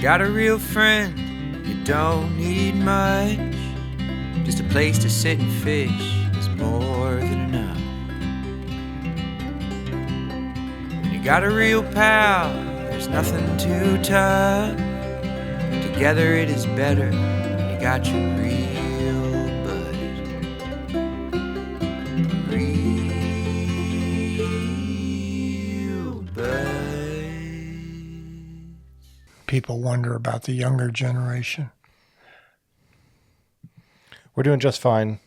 got a real friend, you don't need much. Just a place to sit and fish is more than enough. When you got a real pal, there's nothing too tough. Together it is better when you got your real bud. Real bud. People wonder about the younger generation. We're doing just fine.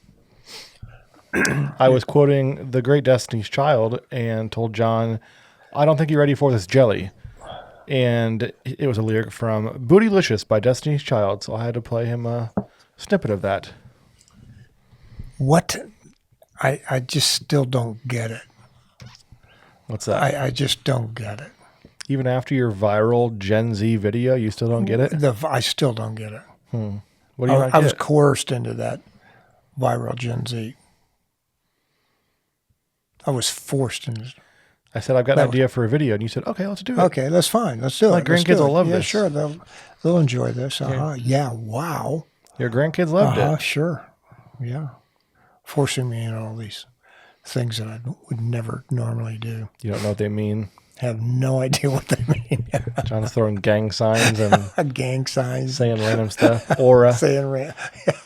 I was quoting The Great Destiny's Child and told John, I don't think you're ready for this jelly. And it was a lyric from Bootylicious by Destiny's Child, so I had to play him a snippet of that. What? I just still don't get it. What's that? I just don't get it. Even after your viral Gen Z video, you still don't get it? I still don't get it. What do you not I was get? coerced into that viral Gen Z. I was forced into. I said, I've got an idea for a video. And you said, okay, let's do it. Okay, that's fine. Let's do it. My Let's grandkids do will it. love yeah, this. Sure, they'll enjoy this. Yeah. Wow. Your grandkids loved it. Sure. Yeah. Forcing me into all these things that I would never normally do. You don't know what they mean. Have no idea what they mean. John's throwing gang signs and Gang signs. saying random stuff. Aura. Saying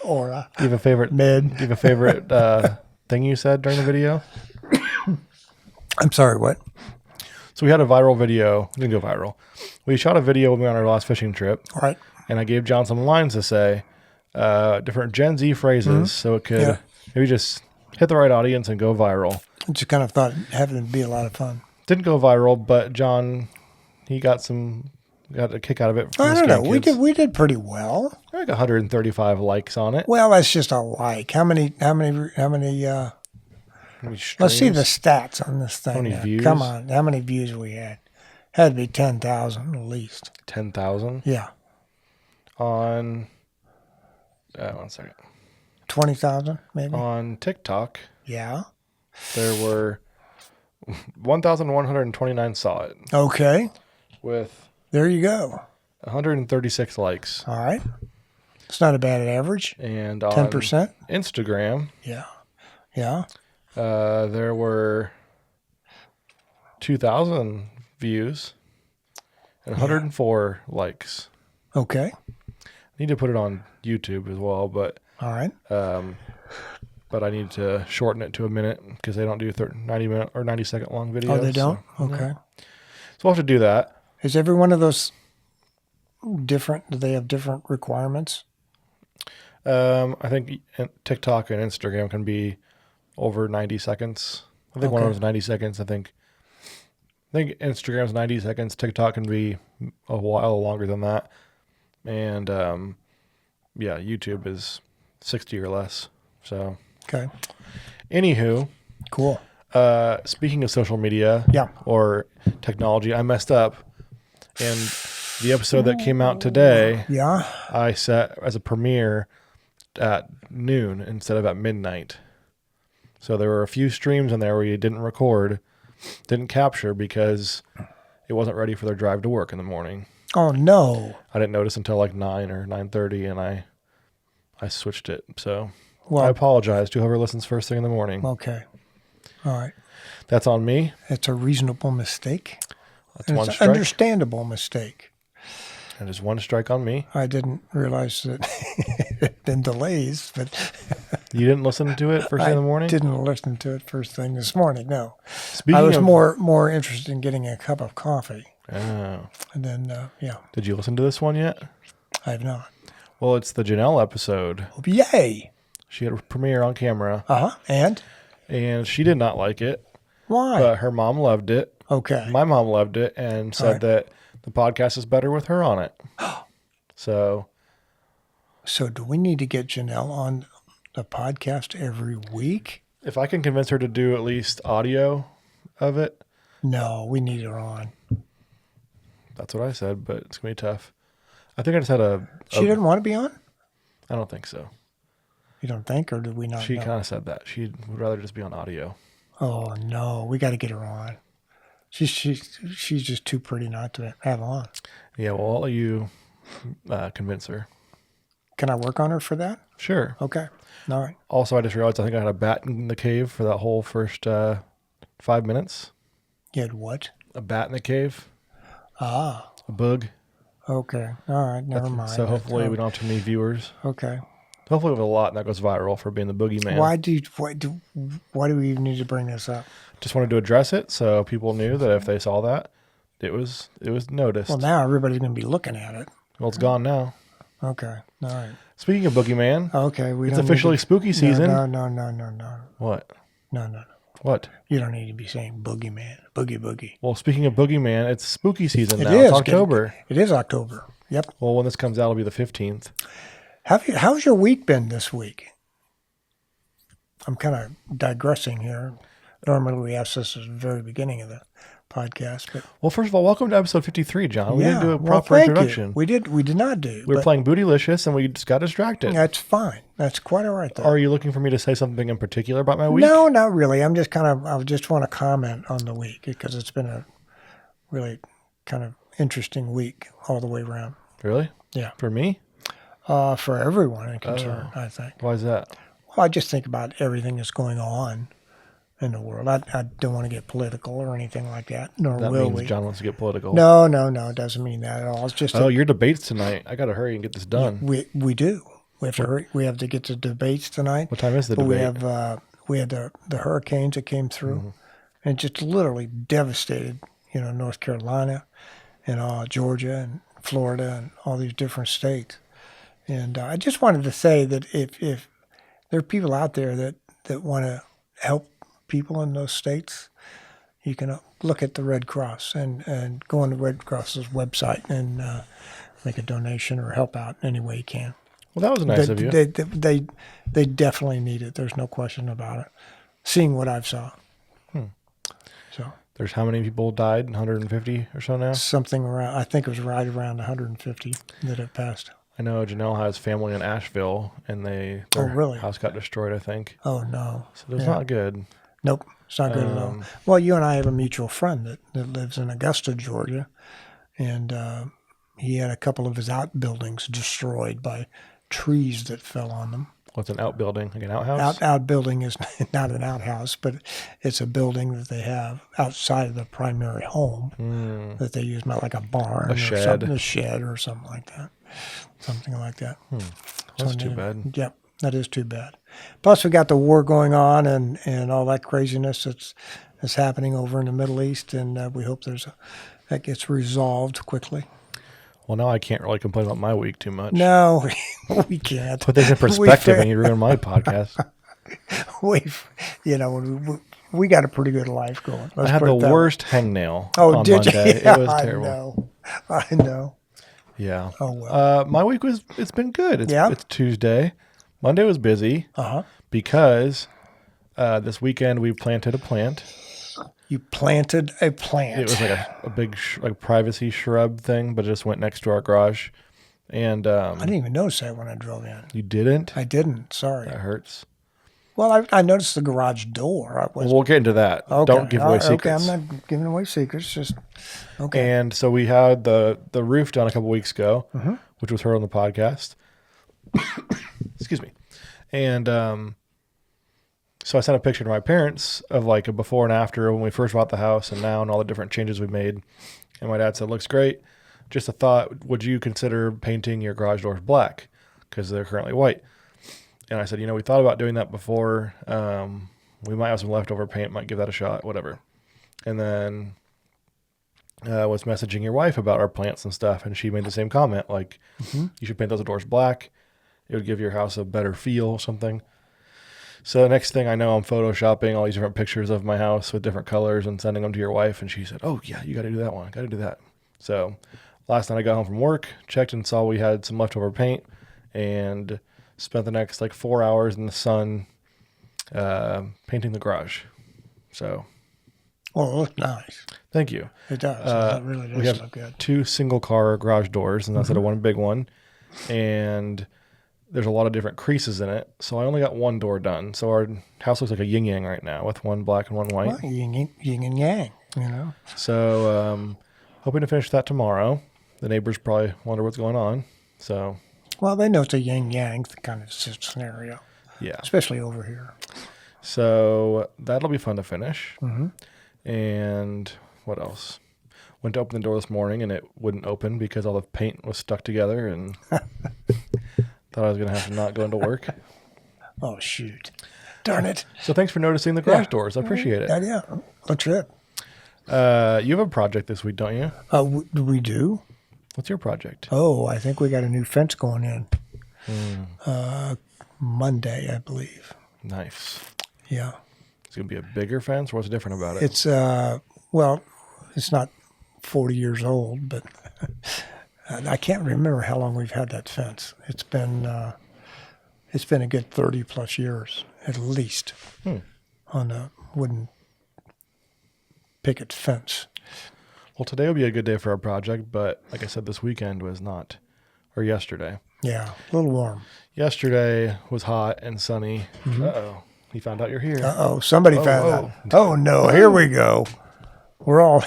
aura. Do you have a favorite Mid. Do you have a favorite thing you said during the video? I'm sorry, what? So we had a viral video. It didn't go viral. We shot a video when we were on our last fishing trip. All right. And I gave John some lines to say, different Gen Z phrases, so it could maybe just hit the right audience and go viral. I just kind of thought having it would be a lot of fun. Didn't go viral, but John, he got a kick out of it. From I his don't know. grandkids. We did pretty well. Like 135 likes on it. Well, that's just a like. How many How many let's see the streams? stats on this thing. How many now. views? Come on. How many views we had? Had to be 10,000 at least. 10,000 Yeah. on. 1 second. 20,000 maybe? On TikTok, Yeah. there were 1,129 saw it Okay. with There you go. 136 likes. All right. It's not a bad average. And on 10%. Instagram, Yeah. Yeah. there were 2,000 views and 104 likes. Okay. I need to put it on YouTube as well, but All right. I need to shorten it to a minute because they don't do 90-minute or 90-second long videos. Oh, they don't? So, Okay. So we'll have to do that. Is every one of those different? Do they have different requirements? I think TikTok and Instagram can be over 90 seconds. I think one of Okay. them's 90 seconds. I think Instagram's 90 seconds. TikTok can be a while longer than that. And YouTube is 60 or less. So, Okay. anywho, Cool. speaking of social media Yeah. or technology, I messed up. And the episode that came out today, Yeah. I set as a premiere at noon instead of at midnight. So there were a few streams in there where you didn't record, didn't capture because it wasn't ready for their drive to work in the morning. Oh, no. I didn't notice until like 9 or 9:30, and I switched it. So I Well, apologize to whoever listens first thing in the morning. okay. All right. That's on me. It's a reasonable mistake. That's And one it's an strike. understandable mistake. And there's one strike on me. I didn't realize that it had been delays, but You didn't listen to it first thing in the morning? didn't listen to it first thing this morning. No, Speaking I was of, more interested in getting a cup of coffee, Oh. and then Did you listen to this one yet? I have not. Well, it's the Janelle episode. Oh, yay! She had a premiere on camera, And and she did not like it, why? but her mom loved it. Okay. My mom loved it and said right. that the podcast is better with her on it. So So do we need to get Janelle on the podcast every week? if I can convince her to do at least audio of it, No, we need her on. that's what I said, but it's going to be tough. I think I just had She didn't want to be on? I don't think so. You don't think, or did we not She know? kind of said that. She would rather just be on audio. Oh, no. We got to get her on. She's just too pretty not to have on. Yeah, well, I'll let you convince her. Can I work on her for that? Sure. Okay. All right. Also, I just realized I think I had a bat in the cave for that whole first 5 minutes. You had what? A bat in the cave. Ah. A bug. Okay. All right. Never mind. So hopefully we don't have too many viewers. Okay. Hopefully we have a lot and that goes viral for being the boogeyman. Why do we even need to bring this up? Just wanted to address it so people knew that if they saw that, it was noticed. Well, now everybody's going to be looking at it. Well, it's gone now. Okay. All right. Speaking of boogeyman, Okay. it's officially spooky season. No. What? No. What? You don't need to be saying boogeyman. Boogie. Well, speaking of boogeyman, it's spooky season It now. is. It's October. It is October. Yep. Well, when this comes out, it'll be the 15th. How's your week been this week? I'm kind of digressing here. Normally we ask this at the very beginning of the podcast, but Well, first of all, welcome to episode 53, John. We didn't do a well, proper thank introduction. You. We did not do. We were but playing Bootylicious and we just got distracted. That's fine. That's quite all right. Though. Are you looking for me to say something in particular about my week? No, not really. I just want to comment on the week because it's been a really kind of interesting week all the way around. Really? Yeah. For me? For everyone in concern, I think. Why is that? Well, I just think about everything that's going on in the world. I don't want to get political or anything like that, nor That will means we. John wants to get political. No, it doesn't mean that at all. It's just Oh, your debates tonight. I got to hurry and get this done. we do. We have to hurry. We have to get to debates tonight. What time is the But debate? we had the hurricanes that came through, Mm-hmm. and just literally devastated. North Carolina, and Georgia and Florida and all these different states. And I just wanted to say that if there are people out there that want to help people in those states, you can look at the Red Cross and go on the Red Cross's website and make a donation or help out in any way you can. Well, that was nice of you. They definitely need it. There's no question about it. Seeing what I've saw. So There's how many people died? 150 or so now? something around, I think it was right around 150 that have passed. I know Janelle has family in Asheville, and their really? house got destroyed, I think. Oh, no. So it's not good. Nope, it's not good at all. Well, you and I have a mutual friend that lives in Augusta, Georgia, and he had a couple of his outbuildings destroyed by trees that fell on them. What's an outbuilding? Like an outhouse? Outbuilding is not an outhouse, but it's a building that they have outside of the primary home that they use, not like a barn, shed. something, a shed or something like that. Something like that. That's too bad. Yep, that is too bad. Plus, we got the war going on and all that craziness that's happening over in the Middle East, and we hope that gets resolved quickly. Well, now I can't really complain about my week too much. No, we can't. Put this in perspective and you ruin my podcast. We got a pretty good life going. I had the worst hangnail Oh, on did you? Monday. Yeah, It was terrible. I know. Yeah. Oh, well. My week it's been good. It's Tuesday. Monday was busy because this weekend we planted a plant. You planted a plant. It was like a big privacy shrub thing, but it just went next to our garage. And I didn't even notice that when I drove in. you didn't? I didn't. Sorry. That hurts. Well, I noticed the garage door. Well, we'll get into that. Okay. Don't give away Okay, secrets. I'm not giving away secrets. Just okay. And so we had the roof done a couple weeks ago, which was heard on the podcast. Excuse me. And so I sent a picture to my parents of like a before and after when we first bought the house and now and all the different changes we made. And my dad said, looks great. Just a thought, would you consider painting your garage doors black? Because they're currently white. And I said, we thought about doing that before. We might have some leftover paint, might give that a shot, whatever. And then I was messaging your wife about our plants and stuff, and she made the same comment, like, you should paint those doors black. It would give your house a better feel, something. So the next thing I know, I'm photoshopping all these different pictures of my house with different colors and sending them to your wife. And she said, oh, yeah, you got to do that one. Got to do that. So last night I got home from work, checked and saw we had some leftover paint, and spent the next 4 hours in the sun painting the garage. So. Well, it looks nice. Thank you. It does. It really We does have look good. 2 single car garage doors, and instead of one big one. And there's a lot of different creases in it. So I only got one door done. So our house looks like a yin yang right now with one black and one white. Well, yin and yang, So hoping to finish that tomorrow. The neighbors probably wonder what's going on. So, Well, they know it's a yin-yang kind of scenario, yeah. especially over here. So that'll be fun to finish. Mm-hmm. And what else? Went to open the door this morning and it wouldn't open because all the paint was stuck together and thought I was going to have to not go into work. Oh, shoot. Darn it. So thanks for noticing the garage Yeah. doors. I appreciate it. Yeah. Looks good. You have a project this week, don't you? We do? What's your project? Oh, I think we got a new fence going in. Monday, I believe. Nice. Yeah. It's going to be a bigger fence? What's different about it? It's, well, it's not 40 years old, but I can't remember how long we've had that fence. It's been a good 30 plus years, at least, on a wooden picket fence. Well, today will be a good day for our project, but like I said, this weekend was not, or yesterday. Yeah, a little warm. Yesterday was hot and sunny. Uh-oh. He found out you're here. Uh-oh, somebody found whoa. out. Oh, no, here we go. We're all,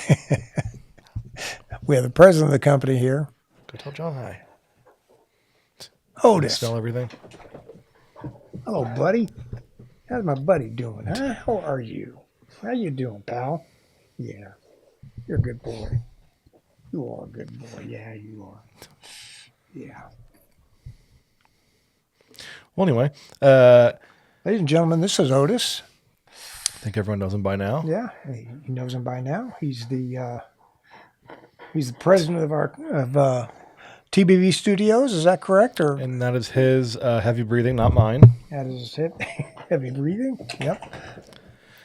we have the president of the company here, Go tell John hi. Otis. Smell everything. Hello, buddy. How's my buddy doing, huh? How are you? How you doing, pal? Yeah, you're a good boy. You are a good boy. Yeah, you are. Yeah. Well, anyway, Ladies and gentlemen, this is Otis. I think everyone knows him by now. Yeah, he knows him by now. He's the president of TBV Studios. Is that correct? Or And that is his heavy breathing, not mine. that is it. Heavy breathing. Yep.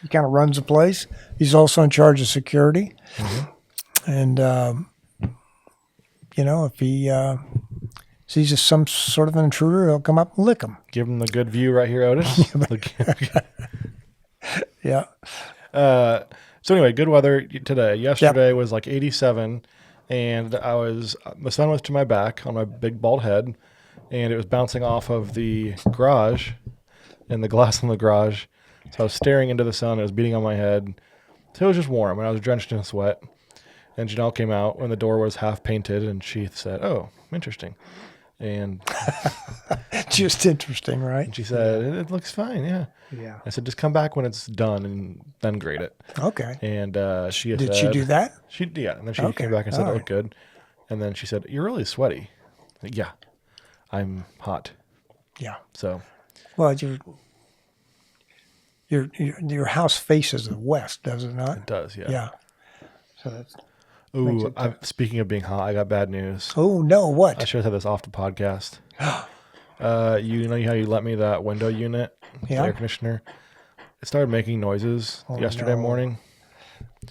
He kind of runs the place. He's also in charge of security. And if he sees some sort of an intruder, he'll come up and lick him. Give him the good view right here, Otis. Yeah. So anyway, good weather today. Yesterday was like 87, and the sun was to my back on my big bald head, and it was bouncing off of the garage and the glass in the garage. So I was staring into the sun. It was beating on my head. So it was just warm, and I was drenched in sweat. And Janelle came out when the door was half painted, and she said, "Oh, interesting." And Just interesting, right? she said, "It looks fine, yeah." Yeah. I said, "Just come back when it's done and then grade it." Okay. And she had Did said, she do that? Yeah. And then she Okay, came back and said, all "Oh, right. good." And then she said, "You're really sweaty." Like, yeah, I'm hot. Yeah. So Well, your house faces the west, does it not? it does, yeah. Yeah. So that's. Makes Ooh, it speaking of being hot, I got bad news. Oh no! I What? should have said this off the podcast. You know how you let me that window unit, the Yeah. air conditioner? It started making noises yesterday no. morning,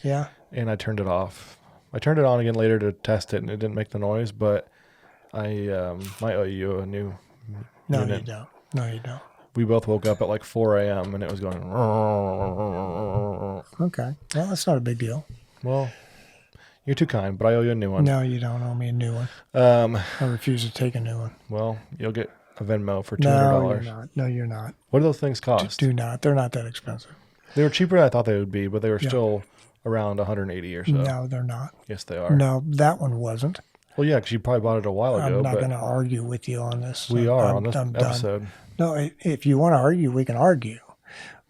Yeah. and I turned it off. I turned it on again later to test it, and it didn't make the noise. But I might owe you a new No, unit. you don't. No, you don't. We both woke up at like 4 a.m. and it was going. Okay. Well, that's not a big deal. Well, you're too kind, but I owe you a new one. No, you don't owe me a new one. I refuse to take a new one. Well, you'll get a Venmo for $200. No, you're not. No, you're not. What do those things cost? Do not. They're not that expensive. They were cheaper than I thought they would be, but they were Yeah. still around 180 or so. No, they're not. Yes, they are. No, that one wasn't. Well, yeah, because you probably bought it a while ago. I'm not but going to argue with you on this. we are I'm- on this I'm done. episode. No, if you want to argue, we can argue,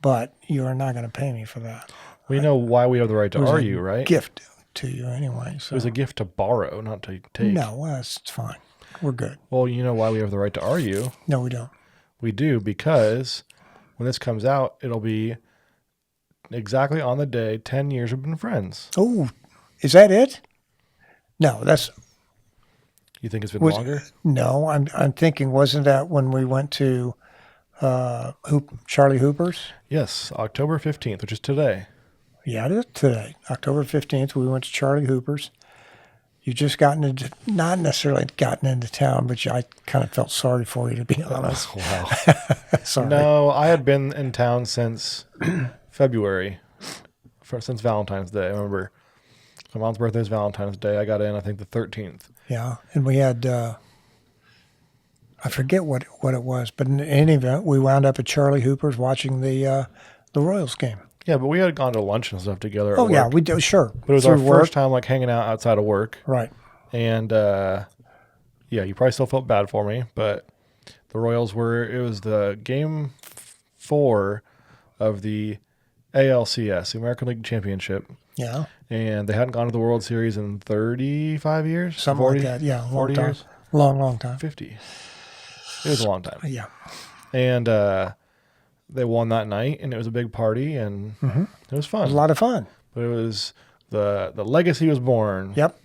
but you are not going to pay me for that. We know why we have the right to It was a argue, right? Gift to you anyway. So It was a gift to borrow, not to take. no, well, it's fine. We're good. Well, you know why we have the right to argue? No, we don't. We do because when this comes out, it'll be exactly on the day 10 years we've been friends. Oh, is that it? No, that's You think it's been Was- longer? no. I'm thinking, wasn't that when we went to Charlie Hooper's? Yes, October 15th, which is today. Yeah, it is today, October 15th. We went to Charlie Hooper's. You just not necessarily gotten into town, but I kind of felt sorry for you, to be honest. Wow. Sorry. No, I had been in town since February, since Valentine's Day. I remember my mom's birthday is Valentine's Day. I got in, I think, the 13th. Yeah, and we had I forget what it was, but in any event, we wound up at Charlie Hooper's watching the Royals game. Yeah, but we had gone to lunch and stuff together. At Oh yeah, work. we do, sure. But it was our Through work. first time like hanging out outside of work. Right. And yeah, you probably still felt bad for me, but the Royals it was the game 4 of the ALCS, the American League Championship. Yeah. And they hadn't gone to the World Series in 35 years? Something 40, like that. Yeah. Long 40 time. years? Long time. 50. It was a long time. Yeah. And they won that night, and it was a big party, and it was fun. It was a lot of fun. But it was the legacy was born. Yep.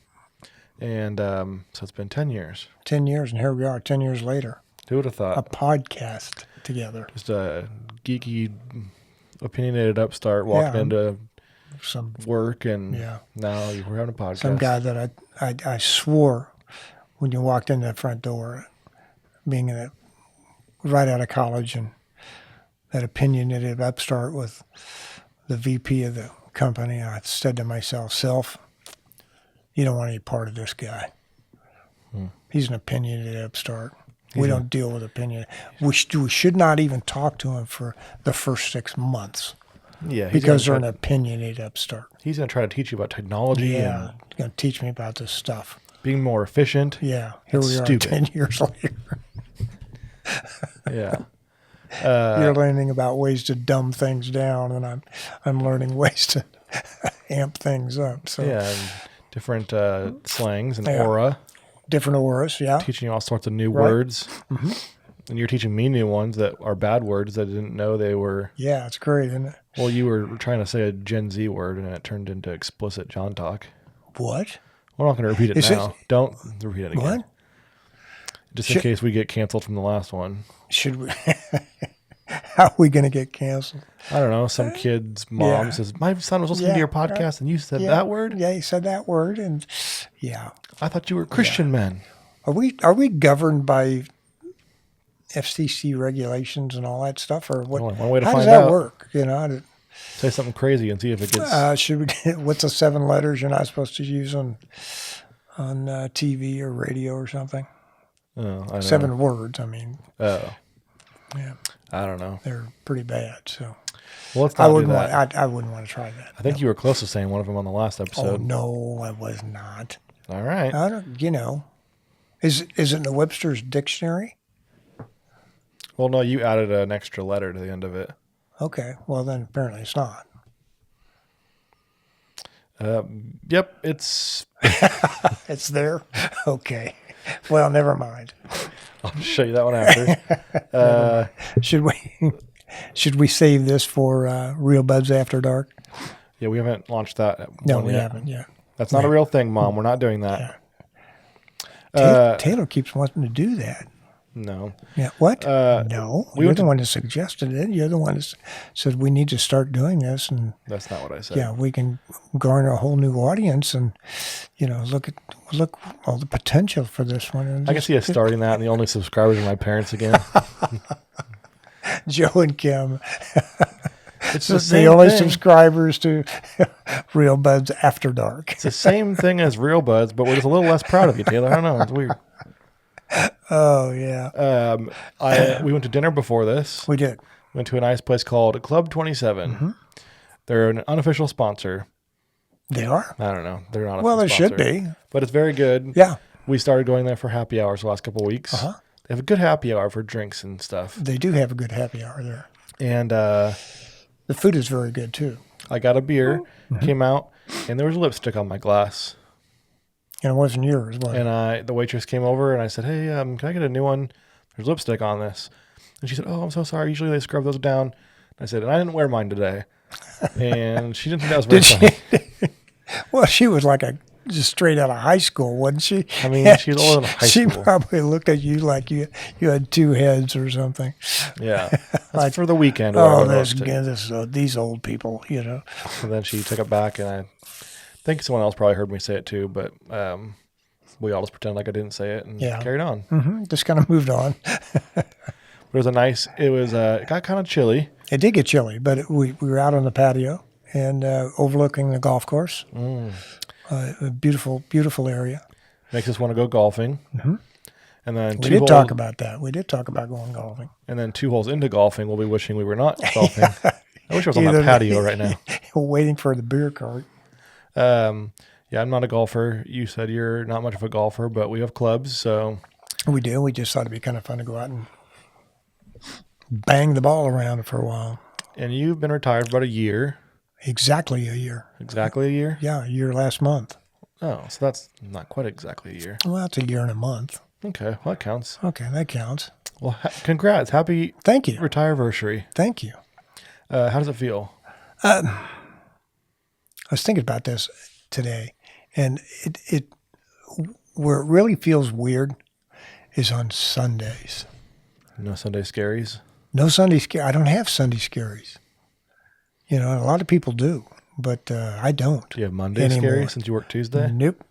And so it's been 10 years. 10 years, and here we are 10 years later. Who would have thought? A podcast together. Just a geeky, opinionated upstart walking into Some work, and Yeah. now we're having a podcast. some guy that I swore when you walked in that front door, being right out of college, and that opinionated upstart with the VP of the company, I said to myself, "Self, you don't want any part of this guy. He's an opinionated upstart. We don't deal with opinion. We should not even talk to him for the first 6 months Yeah, because they're an opinionated upstart. he's going to try to teach you about technology Yeah, and he's going to teach me about this stuff. being more efficient. Yeah, here we are Stupid. 10 years later. Yeah. You're learning about ways to dumb things down, and I'm learning ways to amp things up. So Yeah, and different slangs and Yeah. aura, different auras, yeah. teaching you all sorts of new Right. words. And you're teaching me new ones that are bad words that I didn't know they were. Yeah, it's great, isn't it? Well, you were trying to say a Gen Z word, and it turned into explicit John talk. What? We're not going to repeat it Is it- now. Don't repeat it again. What? Just in Should- case we get canceled from the last one. Should we? How are we going to get canceled? I don't know. Some kid's mom Yeah. says, my son was listening to Yeah. your podcast and you said Yeah, that word? Yeah, he said that word, and yeah. I thought you were Christian men. Are we governed by FCC regulations and all that stuff, or what? Only one way to how does find that out. work? You know, Say something crazy and see if it gets. should we? What's the 7 letters you're not supposed to use on TV or radio or something? I don't 7 words. I mean, know. Oh, yeah, I don't know. they're pretty bad. So Well, let's I not do wouldn't that. want. I wouldn't want to try that. I think you were close to saying one of them on the last Oh episode. no, I was not. All right. I don't. You know, is it in the Webster's dictionary? Well, no, you added an extra letter to the end of it. Okay, well then apparently it's not. Yep, it's. It's there. Okay. Well, never mind. I'll show you that one after. Should we save this for Real Buds After Dark? Yeah, we haven't launched that. No, one we yet. haven't yet. That's not a real thing, Mom. We're not doing that. Taylor keeps wanting to do that. No. Yeah. What? No. we You're went the to- one that suggested it. You're the one that said we need to start doing this, and That's not what I said. yeah, we can garner a whole new audience, and look all the potential for this one. And I can see us starting that, and the only subscribers are my parents again. Joe and Kim. It's The the same only thing. subscribers to Real Buds After Dark. It's the same thing as Real Buds, but we're just a little less proud of you, Taylor. I don't know. It's weird. Oh yeah, We went to dinner before this. we did. Went to a nice place called Club 27. They're an unofficial sponsor. They are. I don't know. They're not a Well, they sponsor, should be. but it's very good. Yeah, We started going there for happy hours the last couple of weeks. Uh-huh. They have a good happy hour for drinks and stuff. they do have a good happy hour there. And The food is very good too, I got a beer, came out, and there was lipstick on my glass. and it wasn't yours, was it? And the waitress came over, and I said, "Hey, can I get a new one? There's lipstick on this." And she said, "Oh, I'm so sorry. Usually they scrub those down." And I said, "And I didn't wear mine today." And she didn't think that was very Did funny. she? Well, she was like just straight out of high school, wasn't she? I mean, she's older than high She school. probably looked at you like you had 2 heads or something. Yeah, that's for the weekend. Or Oh, whatever. these old people, And then she took it back, and I think someone else probably heard me say it too, but we all just pretended like I didn't say it and Yeah. carried on. Just kind of moved on. It got kind of chilly. It did get chilly, but we were out on the patio and overlooking the golf course. A beautiful, beautiful area. Makes us want to go golfing. And then We did talk about that. We did talk about going golfing. And then 2 holes into golfing, we'll be wishing we were not golfing. I wish I was on Either that patio right now. Waiting for the beer cart. Yeah, Yeah, I'm not a golfer. You said you're not much of a golfer, but we have clubs, so We do. We just thought it'd be kind of fun to go out and bang the ball around for a while. and you've been retired for about a year. Exactly a year. Exactly a year? Yeah, a year last month. Oh, so that's not quite exactly a year. Well, that's a year and a month. Okay, well, that counts. Okay, that counts. Well, congrats. Happy Thank you. retire-versary. Thank you. How does it feel? I was thinking about this today, and it where it really feels weird is on Sundays. No Sunday scaries? No Sunday scare. I don't have Sunday scaries. You know, a lot of people do, but I don't. Do you have Monday Anymore. scaries since you work Tuesday? Nope.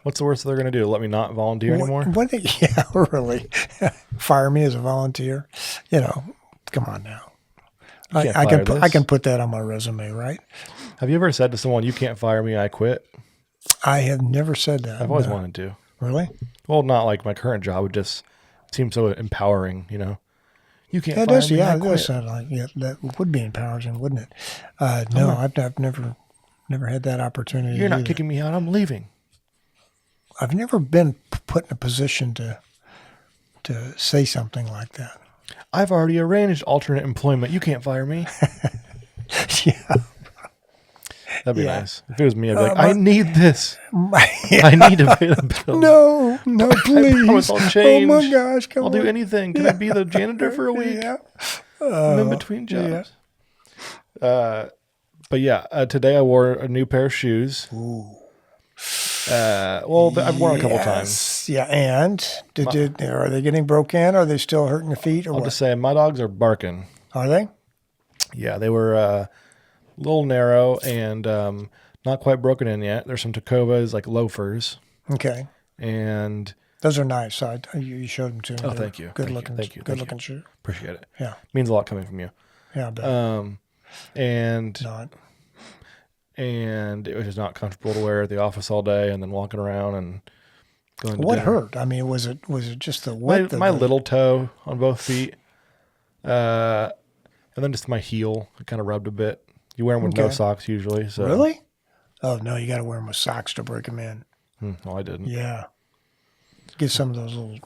What's the worst they're going to do? Let me not volunteer anymore? Yeah, really. Fire me as a volunteer. You know, come on now. You can't I fire can this. I can put that on my resume, right? Have you ever said to someone, you can't fire me, I quit? I have never said that. I've always no. wanted to. Really? Well, not like my current job. It just seems so empowering, you know? You can't Yeah, it fire does. me, Yeah, I it quit. does sound like that would be empowering, wouldn't it? No, I've never had that opportunity. You're not either. kicking me out. I'm leaving. I've never been put in a position to say something like that. I've already arranged alternate employment. You can't fire me. Yeah. That'd be Yeah. nice. If it was me, I'd be like, I need this. Yeah. I need to pay the bill. No, please. promise I'll change. Oh my gosh, come I'll on. do anything. Can I be the janitor for a week? Yeah. I'm in between jobs. But yeah, today I wore a new pair of shoes. Ooh. Well, I've worn it a couple times. Yeah, and are they getting broke in? Are they still hurting your feet, or I'll what? just say my dogs are barking. Are they? Yeah, they were a little narrow and not quite broken in yet. There's some Tacovas, like loafers. Okay. And Those are nice. You showed them to me. Oh, They're thank you. Good Thank you. looking. Thank you. Good Thank looking shoe. appreciate it. Yeah. Means a lot coming from you. Yeah, I bet. And Not. and it was just not comfortable to wear at the office all day and then walking around and going to What dinner. hurt? I mean, was it just the width of My the, little toe on both feet, and then just my heel. It kind of rubbed a bit. You wear them with no Okay. socks usually. So Really? Oh no, you got to wear them with socks to break them in. Well, I didn't. Yeah. Get some of those little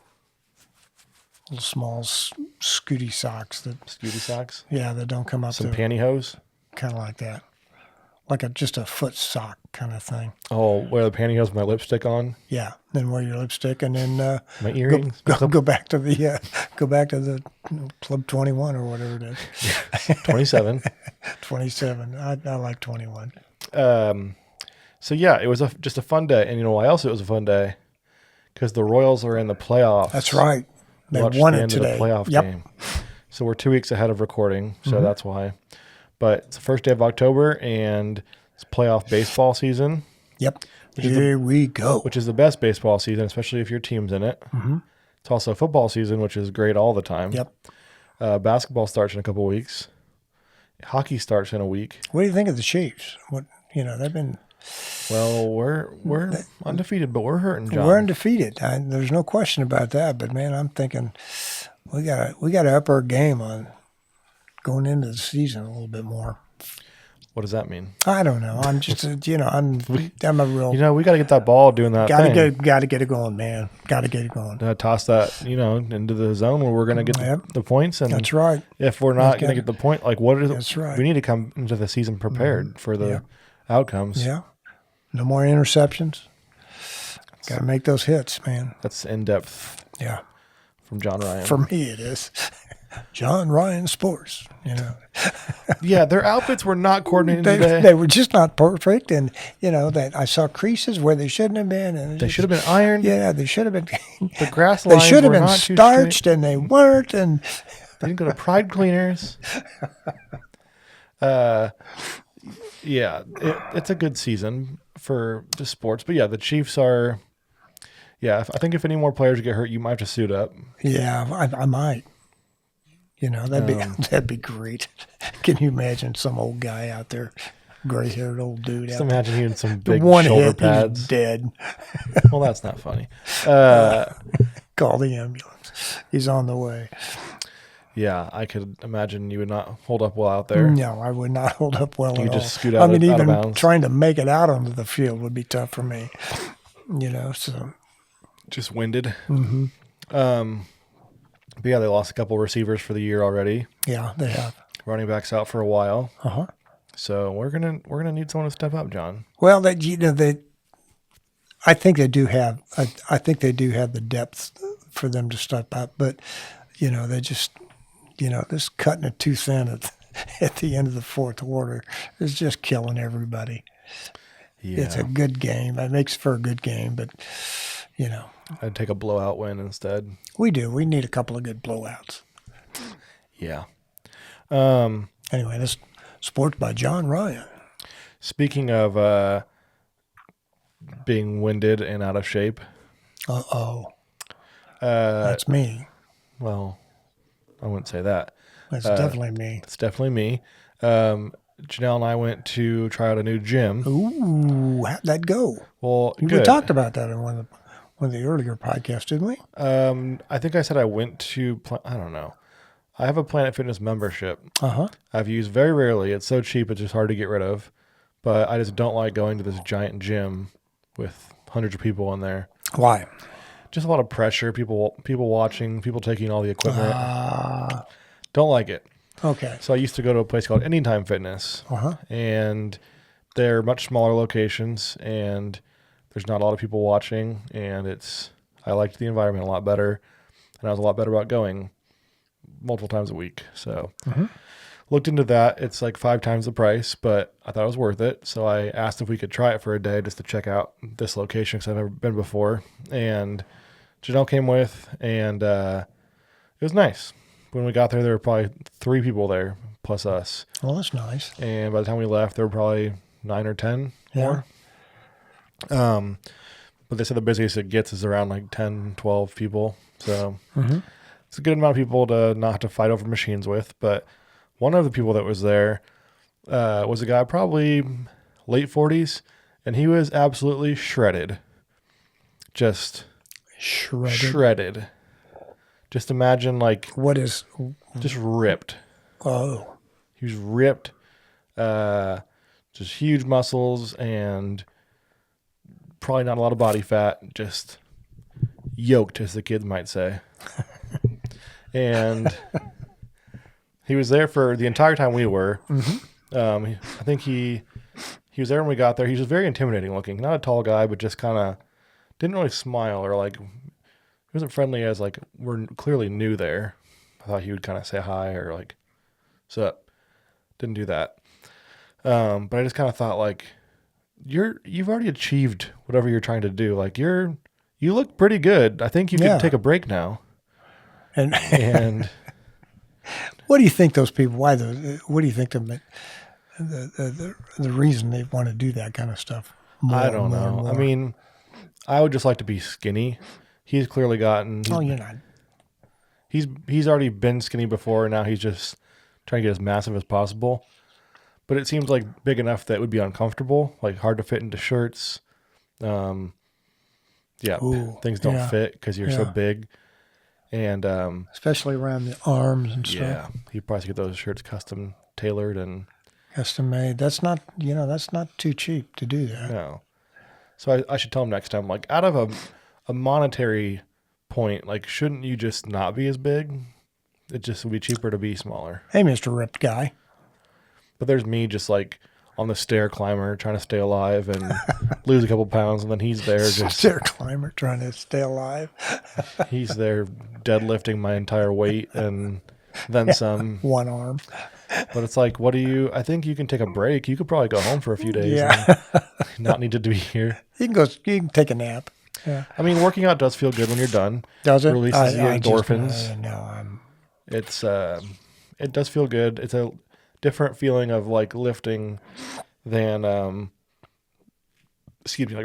small scooty socks that Scooty socks. that don't come up Some to pantyhose. kind of like that, like just a foot sock kind of thing. Oh, wear the pantyhose with my lipstick on. Yeah. Then wear your lipstick and then My earrings. go back to the Club 21 or whatever it is. 27. 27. I like 21. So yeah, it was just a fun day. And you know why else it was a fun day? Because the Royals are in the playoffs. That's right. They Watched won the it end today. of the playoff Yep. game. So we're 2 weeks ahead of recording, so that's why. But it's the first day of October, and it's playoff baseball season, Yep. Here we go. which is the best baseball season, especially if your team's in it. Mm-hmm. It's also football season, which is great all the time. Yep. Basketball starts in a couple weeks. Hockey starts in a week. What do you think of the Chiefs? They've been Well, we're undefeated, but we're hurting, John. we're undefeated. There's no question about that. But man, I'm thinking we got to up our game on going into the season a little bit more. What does that mean? I don't know. I'm just I'm a real We got to get that ball doing that got to thing. get it going, man. Got to get it going. Toss that, into the zone where we're going to get Yep. the points. And That's right. if we're not going to gotta- get the point, like what is it? That's right. We need to come into the season prepared for the outcomes. Yeah. No more interceptions. Got to make those hits, man. That's in depth Yeah. from John Ryan. For me, it is. John Ryan Sports. Yeah, their outfits were not coordinated today. They were just not perfect, and that I saw creases where they shouldn't have been, and They should have been ironed. Yeah, they should have been. The grass They lines should have were been not too starched, straight. and they weren't. And They didn't go to Pride Cleaners. Yeah, it's a good season for just sports. But yeah, the Chiefs are. Yeah, I think if any more players get hurt, you might have to suit up. yeah, I might. That'd be great. Can you imagine some old guy out there, gray-haired old dude Just out there? imagine he had some The big one shoulder hit, pads. he's dead. Well, that's not funny. Call the ambulance. He's on the way. Yeah, I could imagine you would not hold up well out there. No, I would not hold up well You at just all. scoot I out mean, of- out of even bounds. trying to make it out onto the field would be tough for me. So Just winded. But yeah, they lost a couple receivers for the year already. yeah, they have. Running backs out for a while. Uh-huh. So we're gonna need someone to step up, John. Well, I think they do have. I think they do have the depth for them to step up, but they just, this cutting it too thin at the end of the fourth quarter is just killing everybody. Yeah, It's a good game. It makes for a good game, but I'd take a blowout win instead. we need a couple of good blowouts. Yeah. Anyway, this sports by John Ryan. Speaking of being winded and out of shape, That's me. well, I wouldn't say that. That's definitely me. It's definitely me. Janelle and I went to try out a new gym. Ooh, how'd that go? Well, We good. talked about that in one of the earlier podcasts, didn't we? I think I said I went to. I don't know. I have a Planet Fitness membership. Uh-huh. I've used very rarely. It's so cheap, it's just hard to get rid of. But I just don't like going to this giant gym with hundreds of people in there. Why? Just a lot of pressure. People watching. People taking all the equipment. Ah. Don't like it. Okay. So I used to go to a place called Anytime Fitness, Uh-huh. and they're much smaller locations, and there's not a lot of people watching, and I liked the environment a lot better, and I was a lot better about going multiple times a week. So looked into that. It's like 5 times the price, but I thought it was worth it. So I asked if we could try it for a day just to check out this location because I've never been before. And Janelle came with, and it was nice. When we got there were probably 3 people there plus us. Well, that's nice. And by the time we left, there were probably 9 or 10 more. But they said the busiest it gets is around like 10, 12 people. So it's a good amount of people to not have to fight over machines with. But one of the people that was there was a guy probably late 40s, and he was absolutely shredded. Just shredded. Just imagine like What is? just ripped. Oh, He was ripped, just huge muscles and probably not a lot of body fat, just yoked, as the kids might say. And he was there for the entire time we were. I think he was there when we got there. He was very intimidating looking. Not a tall guy, but just kind of didn't really smile or like, he wasn't friendly as like we're clearly new there. I thought he would kind of say hi or like, sup. Didn't do that. But I just kind of thought like, you've already achieved whatever you're trying to do. Like you look pretty good. I think you Yeah. can take a break now. and And what do you think those people? Why the? What do you think the reason they want to do that kind of stuff? More I and don't more and know. I more? mean, I would just like to be skinny. He's clearly gotten. Oh, you're not. He's already been skinny before, and now he's just trying to get as massive as possible. But it seems like big enough that it would be uncomfortable, like hard to fit into shirts. Things don't yeah. fit because you're so Yeah. big. And Especially around the arms and stuff. yeah, you probably should get those shirts custom tailored and Custom made. That's not. That's not too cheap to do that. no. So I should tell him next time, like out of a monetary point, like shouldn't you just not be as big? It just would be cheaper to be smaller. Hey, Mr. Ripped Guy. But there's me just like on the stair climber trying to stay alive and lose a couple pounds, and then he's there just Stair climber trying to stay alive. he's there deadlifting my entire weight and then some. One arm. But it's like, I think you can take a break. You could probably go home for a few days Yeah. and not need to be here. You can take a nap. Yeah. I mean, working out does feel good when you're done. Does it? Releases the I endorphins. It does feel good. It's a different feeling of like lifting than like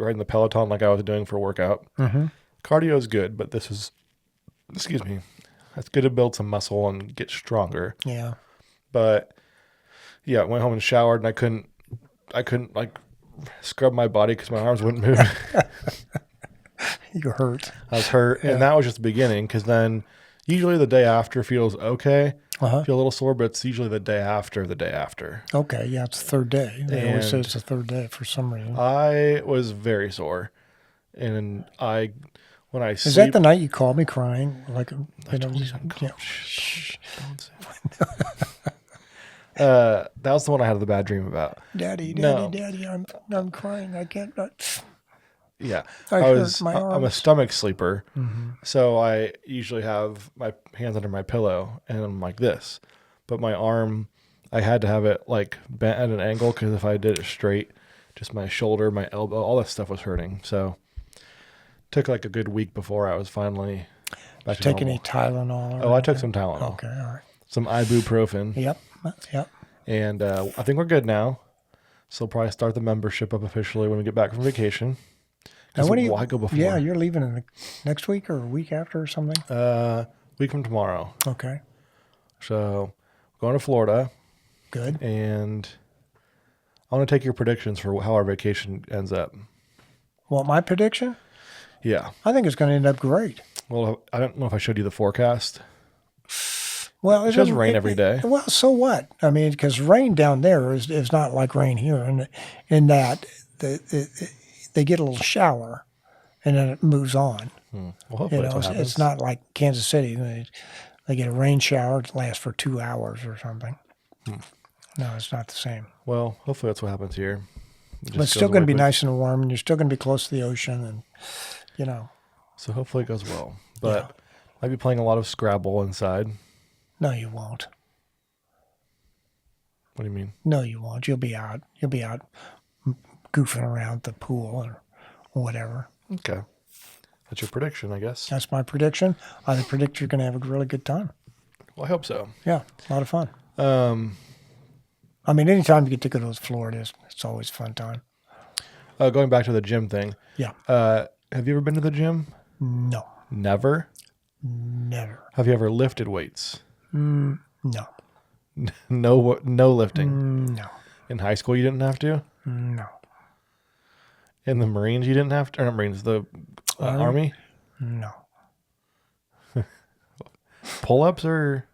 riding the Peloton like I was doing for a workout. Cardio is good, but this is it's good to build some muscle and get stronger. Yeah. But yeah, I went home and showered, and I couldn't like scrub my body because my arms wouldn't move. You hurt. I was hurt, and that was just the beginning. Because then Usually the day after feels okay. Uh-huh. Feel a little sore, but it's usually the day after the day after. Okay, yeah, it's the third day. They always say And- it's the third day for some reason. I was very sore, and when I Is sleep, that the night you called me crying? Like, you know, told you just- not to yeah. call. Shh, don't say that. That was the one I had the bad dream about. Daddy, No. Daddy, I'm crying. I can't. Yeah, I hurt my I'm a arms. stomach sleeper, Mm-hmm. so I usually have my hands under my pillow and I'm like this. But my arm, I had to have it like bent at an angle because if I did it straight, just my shoulder, my elbow, all that stuff was hurting. So took like a good week before I was finally back to Take any normal. Tylenol? Oh, I took some Tylenol, Okay, all right. some ibuprofen, Yep. and I think we're good now. So we'll probably start the membership up officially when we get back from vacation. Now, what do you? Why go before? Yeah, you're leaving in the next week or a week after or something. Week from tomorrow. Okay, So going to Florida, good. and I want to take your predictions for how our vacation ends up. Well, my prediction, Yeah. I think it's going to end up great. Well, I don't know if I showed you the forecast. Well, It does rain every day. Well, so what? I mean, because rain down there is not like rain here, and in that they get a little shower, and then it moves on. Well, hopefully You that's know, what happens. it's not like Kansas City. They get a rain shower. It lasts for 2 hours or something. No, it's not the same. Well, hopefully that's what happens here. It But just it's still goes going to away be quick. nice and warm, and you're still going to be close to the ocean, and you know. So hopefully it goes well. But I'll be playing a lot of Scrabble inside. No, you won't. What do you mean? No, you won't. You'll be out. You'll be out goofing around the pool or whatever. Okay. That's your prediction, I guess. That's my prediction. I predict you're going to have a really good time. Well, I hope so. Yeah, a lot of fun. Um, I mean, anytime you get to go to Florida, it's always a fun time. Going back to the gym thing. Yeah. Have you ever been to the gym? No, Never. never. Have you ever lifted weights? No, No lifting. no, In high school, you didn't have to. no, In the Marines, you didn't have to. Or not Marines, the Army. no, Pull-ups or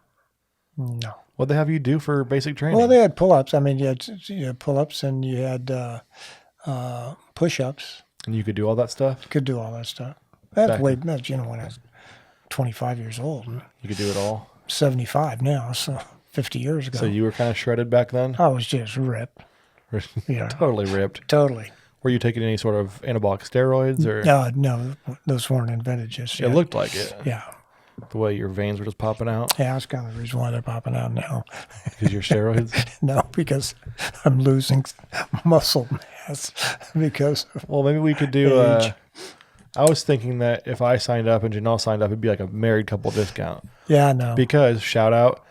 no. what they have you do for basic training? Well, they had pull-ups. I mean, you had pull-ups and you had push-ups. and you could do all that stuff. Could do all that stuff. That's Back- way, that's, when I was 25 years old. You could do it all. 75 now, so 50 years ago. So you were kind of shredded back then. I was just ripped. Yeah, Totally ripped. totally. Were you taking any sort of anabolic steroids or? No, those weren't invented just It yet. looked like it. Yeah. The way your veins were just popping out Yeah, that's kind of the reason why they're popping out now. because your steroids. No, because I'm losing muscle mass because of, Well, maybe we could do. Age. I was thinking that if I signed up and Janelle signed up, it'd be like a married couple discount. yeah, I know. Because shout out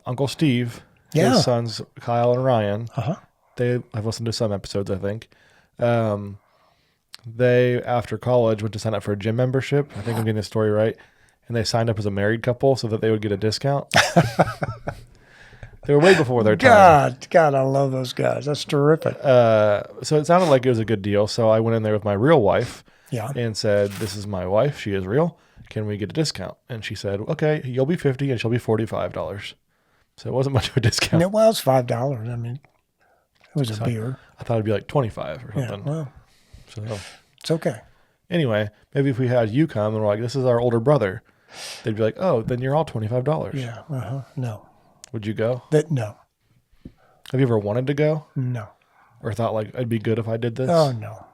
Uncle Steve, Yeah. his sons Kyle and Ryan. Uh-huh. They I've listened to some episodes, I think. They after college went to sign up for a gym membership. I think I'm getting the story right. And they signed up as a married couple so that they would get a discount. They were way before their time. God, I love those guys. That's terrific. So it sounded like it was a good deal. So I went in there with my real wife Yeah. and said, "This is my wife. She is real. Can we get a discount?" And she said, "Okay, you'll be $50 and she'll be $45." So it wasn't much of a discount. No, well, it's $5. I mean, it was a beer. I thought it'd be like 25 or Yeah, something. well, So it's okay. anyway, maybe if we had you come and we're like, "This is our older brother," they'd be like, "Oh, then you're all $25." Yeah. No. Would you go? No. Have you ever wanted to go No. or thought like it'd be good if I did this? Oh, no.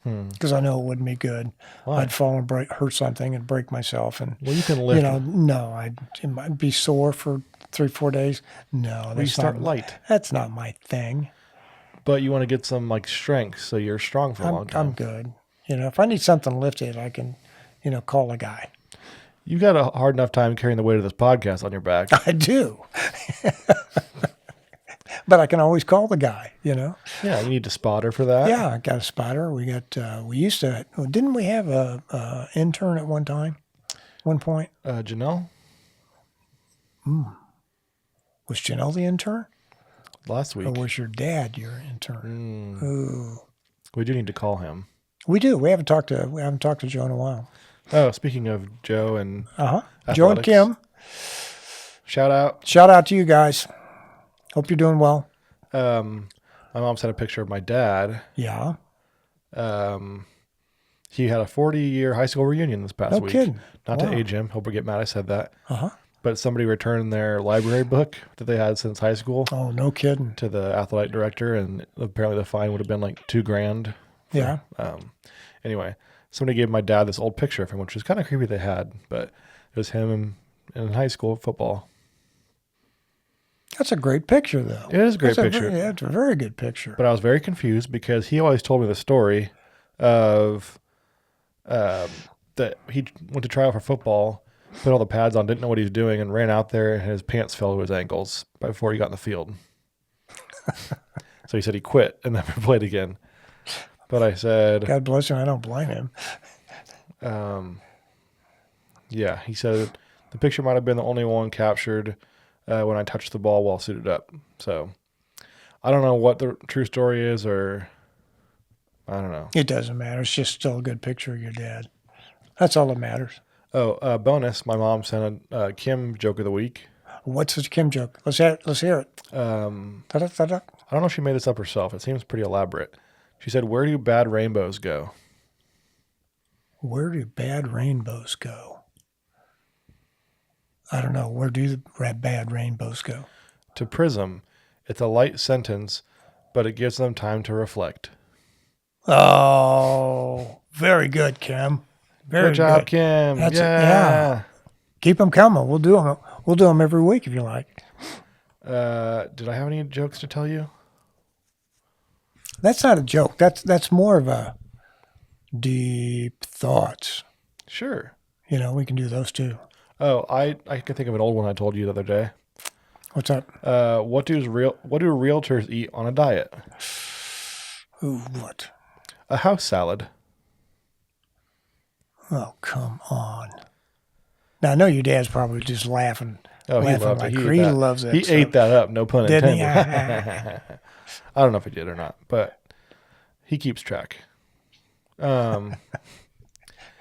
Because I know it wouldn't be good. Why? I'd fall and hurt something and break myself. And, Well, you can lift. I'd be sore for 3-4 days. No, you that's start not, light, that's not my thing. but you want to get some like strength so you're strong for a long time. I'm good. If I need something lifted, I can, call a guy. You've got a hard enough time carrying the weight of this podcast on your back. I do. But I can always call the guy, Yeah, you need a spotter for that. Yeah, I got a spotter. We used to, didn't we have a intern at one point? Janelle, Was Janelle the intern? last week. Or was your dad your intern? Ooh. We do need to call him. We do. We haven't talked to Joe in a while. Oh, speaking of Joe and Joe and athletics, Kim, shout out. shout out to you guys. Hope you're doing well. My mom sent a picture of my dad. Yeah. He had a 40-year high school reunion this past No week. kidding. Not Wow. to age him. Hope we get mad I said that. Uh-huh. But somebody returned their library book that they had since high school Oh, no kidding. to the athletic director, and apparently the fine would have been like $2,000. Yeah. Anyway, somebody gave my dad this old picture of him, which was kind of creepy they had, but it was him in high school football. That's a great picture, though. It is a great That's picture. Yeah, it's a very good picture. But I was very confused because he always told me the story of that he went to try out for football, put all the pads on, didn't know what he was doing, and ran out there and his pants fell to his ankles before he got in the field. So he said he quit and never played again. But I said, God bless him. I don't blame him. yeah, he said the picture might have been the only one captured when I touched the ball while suited up. So I don't know what the true story is, or I don't know. It doesn't matter. It's just still a good picture of your dad. That's all that matters. Oh, bonus, my mom sent a Kim joke of the week. What's the Kim joke? Let's hear it. Ta-da, ta-da. I don't know if she made this up herself. It seems pretty elaborate. She said, "Where do bad rainbows go?" Where do bad rainbows go? I don't know. Where do the bad rainbows go? To Prism. It's a light sentence, but it gives them time to reflect. Oh, very good, Kim. Very Good job, good. Kim. That's yeah. Keep them coming. We'll do them. We'll do them every week if you like. Did I have any jokes to tell you? That's not a joke. That's more of a deep thoughts. Sure. You know, we can do those too. Oh, I can think of an old one I told you the other day. What's up? What do realtors eat on a diet? Ooh, what? A house salad. Oh, come on. Now, I know your dad's probably just laughing. Oh, he laughing loved like it. crazy. He loves that He stuff. ate that up. No pun Didn't intended. he? I don't know if he did or not, but he keeps track. God,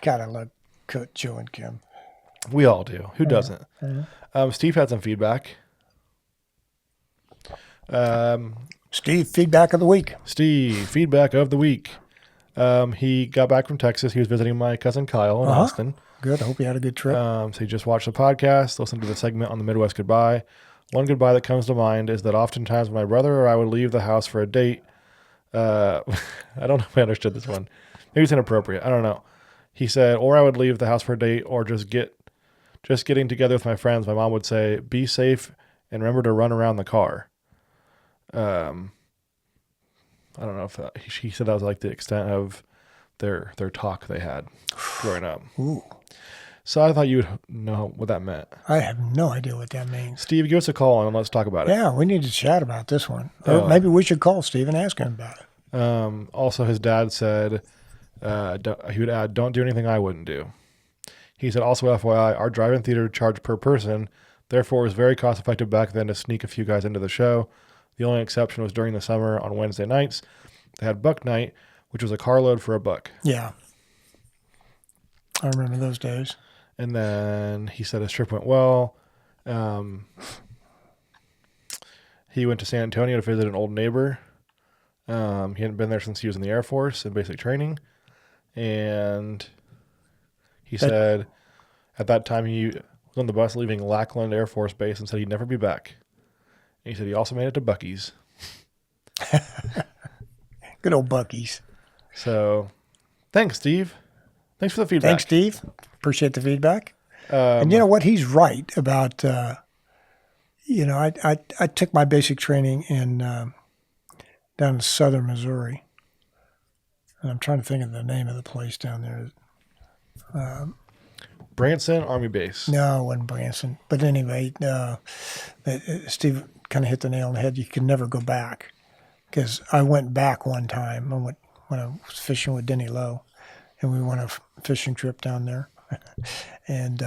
I love Joe and Kim. We all do. Who doesn't? Steve had some feedback. Steve, feedback of the week. Steve, feedback of the week. He got back from Texas. He was visiting my cousin Kyle in Austin. Good. I hope you had a good trip. So he just watched the podcast, listened to the segment on the Midwest Goodbye. One goodbye that comes to mind is that oftentimes when my brother or I would leave the house for a date, I don't know if I understood this one. Maybe it's inappropriate. I don't know. He said, or I would leave the house for a date or just getting together with my friends. My mom would say, be safe and remember to run around the car. I don't know if he said that was like the extent of their talk they had growing up. Ooh, So I thought you would know what that meant. I have no idea what that means. Steve, give us a call and let's talk about it. Yeah, we need to chat about this one. Oh. Maybe we should call Steve and ask him about it. Also, his dad said he would add, don't do anything I wouldn't do. He said, also FYI, our drive-in theater charged per person. Therefore, it was very cost-effective back then to sneak a few guys into the show. The only exception was during the summer on Wednesday nights. They had Buck Night, which was a carload for $1. Yeah. I remember those days. And then he said his trip went well. He went to San Antonio to visit an old neighbor. He hadn't been there since he was in the Air Force in basic training. And he said at that time he was on the bus leaving Lackland Air Force Base and said he'd never be back. And he said he also made it to Buc-ee's. Good old Buc-ee's. So thanks, Steve. Thanks for the feedback. Thanks, Steve. Appreciate the feedback. And you know what? He's right about, I took my basic training down in southern Missouri. And I'm trying to think of the name of the place down there. Branson Army Base. No, it wasn't Branson. But anyway, Steve kind of hit the nail on the head. You can never go back. Because I went back one time when I was fishing with Denny Lowe. And we went on a fishing trip down there. And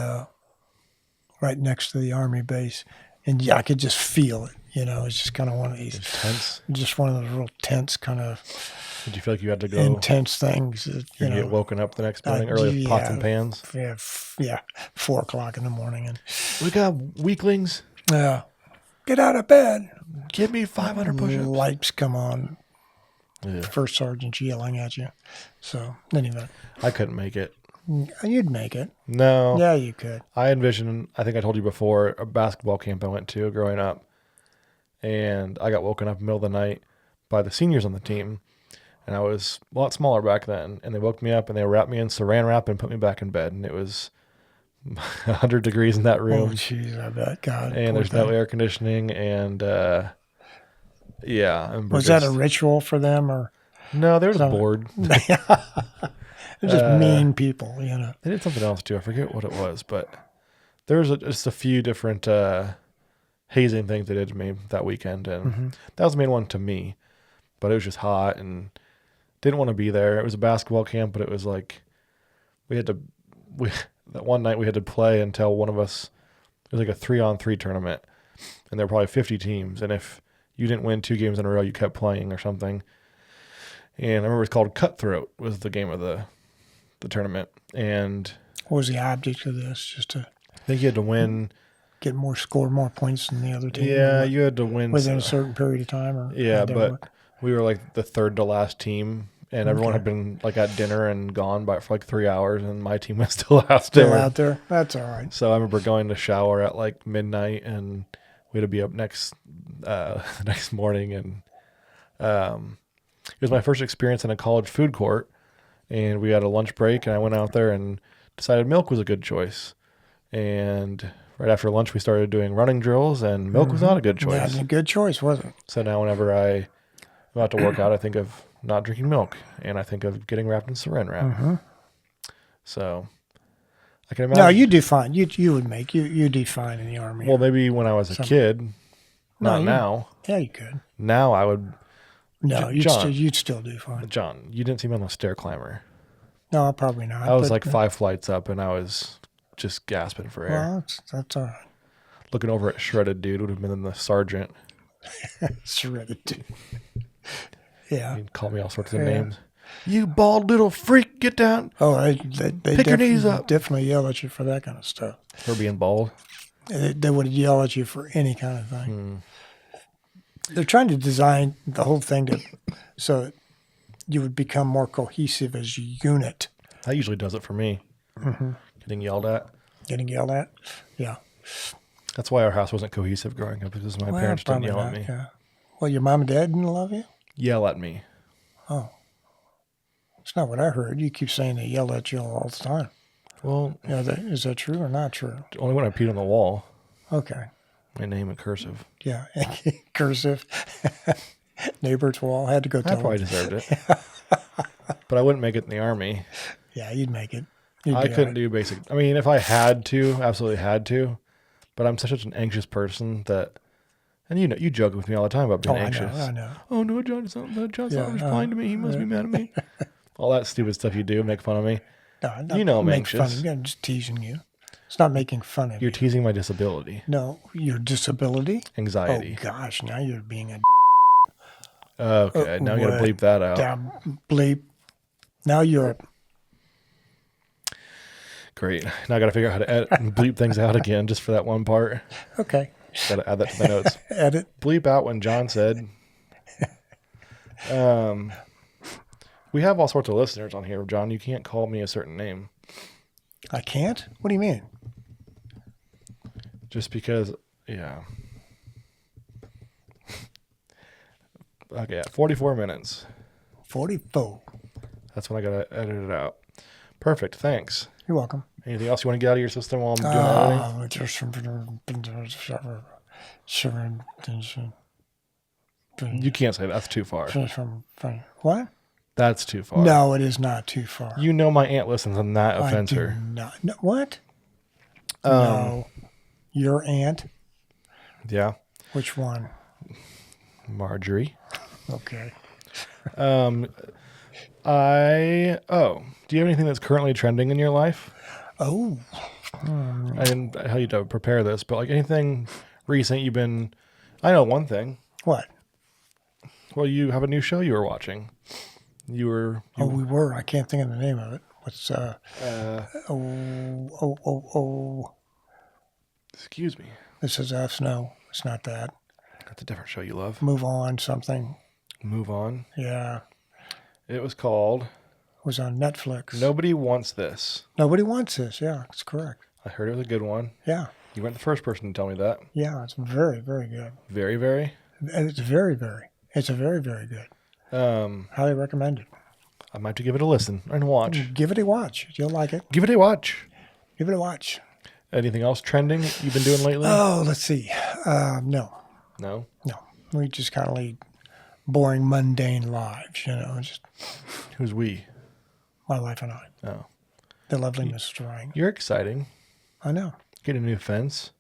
right next to the Army base. And yeah, I could just feel it. It's just kind of one of these. Tense. Just one of those real tense kind of Did you feel like you had to go intense things. you get woken up the next morning early with pots and pans? Yeah, 4 o'clock in the morning, and We got weaklings. get out of bed. Give me 500 push-ups. Lights come on. Yeah. First sergeant's yelling at you. So anyway, I couldn't make it. you'd make it. No. Yeah, you could. I envisioned, I think I told you before, a basketball camp I went to growing up. And I got woken up in the middle of the night by the seniors on the team. And I was a lot smaller back then. And they woke me up and they wrapped me in saran wrap and put me back in bed. And it was 100 degrees in that room. Oh, jeez, I bet. God. And there's no air conditioning. And yeah. Was that a ritual for them, or? No, they were just bored. They're just mean people, you know. They did something else too. I forget what it was, but there was just a few different hazing things they did to me that weekend, and that was the main one to me. But it was just hot and didn't want to be there. It was a basketball camp, but it was like that one night we had to play until one of us. It was like a 3-on-3 tournament, and there were probably 50 teams, and if you didn't win 2 games in a row, you kept playing or something. And I remember it was called Cutthroat was the game of the tournament. And what was the object of this? Just to I think you had to win. Get score more points than the other team? Yeah, you had to win. Within a certain period of time? Or yeah, but we were like the third to last team. And everyone had been like at dinner and gone for like 3 hours. And my team was still out there. Still out there? That's all right. So I remember going to shower at like midnight. And we had to be up next morning. And it was my first experience in a college food court, and we had a lunch break, and I went out there and decided milk was a good choice. And right after lunch, we started doing running drills, and milk was not a good choice. Yeah, a good choice, wasn't it? So now whenever I go out to work out, I think of not drinking milk, and I think of getting wrapped in saran wrap. So I can imagine. No, you do fine. You do fine in the Army. Well, maybe when I was a kid, not now. Yeah, you could. Now I would. No, you'd still do fine. John, you didn't see me on the stair climber. No, probably not. I was like 5 flights up, and I was just gasping for air. Well, that's all right. Looking over at shredded dude would have been the sergeant. Shredded dude. Yeah. He'd call me all sorts of names. You bald little freak, get down. Oh, they pick your knees up. Definitely yell at you for that kind of stuff. For being bald? They would yell at you for any kind of thing. They're trying to design the whole thing so that you would become more cohesive as a unit. That usually does it for me. Getting yelled at. Getting yelled at? Yeah. That's why our house wasn't cohesive growing up, because my parents didn't yell at me. Yeah. Well, your mom and dad didn't love you? Yell at me. Oh. That's not what I heard. You keep saying they yell at you all the time. Well, yeah, is that true or not true? Only when I peed on the wall. Okay. My name in cursive. Yeah, cursive. Neighbor's wall. I had to go tell I probably deserved it. But I wouldn't make it in the Army. Yeah, you'd make it. I couldn't do basic. I mean, if I had to, absolutely had to. But I'm such an anxious person that, and you joke with me all the time about being anxious. I know. Oh no, John's lying to me. He must be mad at me. All that stupid stuff you do, make fun of me. No, you know I'm anxious. Fun of you. I'm just teasing you. It's not making fun of you. You're teasing my disability. No, your disability? Anxiety. Oh, gosh, now you're being a... Okay, now you got to bleep that out. Bleep. Now you're a... Great. Now I got to figure out how to edit and bleep things out again just for that one part. Okay. Got to add that to my notes. Edit. Bleep out when John said... We have all sorts of listeners on here, John. You can't call me a certain name. I can't? What do you mean? Just because, yeah. Okay, 44 minutes. 44. That's when I got to edit it out. Perfect, thanks. You're welcome. Anything else you want to get out of your system while I'm doing editing? You can't say that's too far. What? That's too far. No, it is not too far. You know my aunt listens and that offends her. No, what? No. Your aunt? Yeah. Which one? Marjorie. Okay. Do you have anything that's currently trending in your life? Oh. I didn't tell you to prepare this, but like anything recent you've been... I know one thing. What? Well, you have a new show you were watching. You were. Oh, we were. I can't think of the name of it. What's Excuse me. This is Us. No, it's not that. That's a different show you love. Move On. Something. Move On. Yeah, It was called it was on Netflix. Nobody Wants This. Nobody Wants This. Yeah, it's correct. I heard it was a good one. Yeah, You weren't the first person to tell me that. yeah, it's very, very good. Very, very. It's very, very. It's a very, very good. Highly recommended. I might have to give it a listen and watch. Give it a watch. You'll like it. Give it a watch. Give it a watch. Anything else trending you've been doing lately? Oh, let's see. No. No. We just kind of lead boring, mundane lives, just Who's we? my wife and I. Oh. The lovely Mrs. Ryan. You're exciting. I know. Get a new fence.